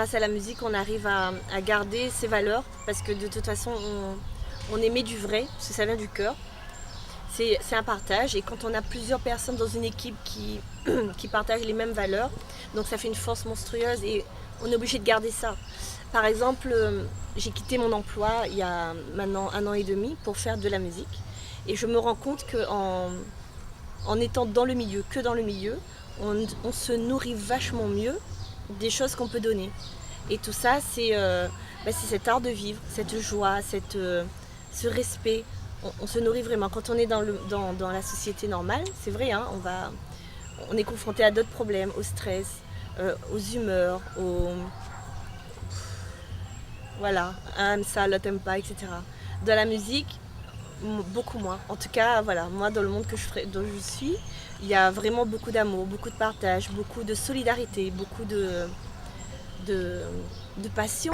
grâce à la musique, on arrive à garder ses valeurs parce que de toute façon, on émet du vrai, parce que ça vient du cœur. C'est un partage et quand on a plusieurs personnes dans une équipe qui partagent les mêmes valeurs, donc ça fait une force monstrueuse et on est obligé de garder ça. Par exemple, j'ai quitté mon emploi il y a maintenant 1 an et demi pour faire de la musique et je me rends compte en étant dans le milieu, que dans le milieu, on se nourrit vachement mieux des choses qu'on peut donner. Et tout ça, c'est cet art de vivre, cette joie, ce respect. On se nourrit vraiment. Quand on est dans la société normale, c'est vrai, hein, on est confronté à d'autres problèmes, au stress, aux humeurs, voilà, un aime ça, l'autre aime pas, etc. Dans la musique, beaucoup moins. En tout cas, voilà, moi dans le monde dont je suis, il y a vraiment beaucoup d'amour, beaucoup de partage, beaucoup de solidarité, beaucoup de passion.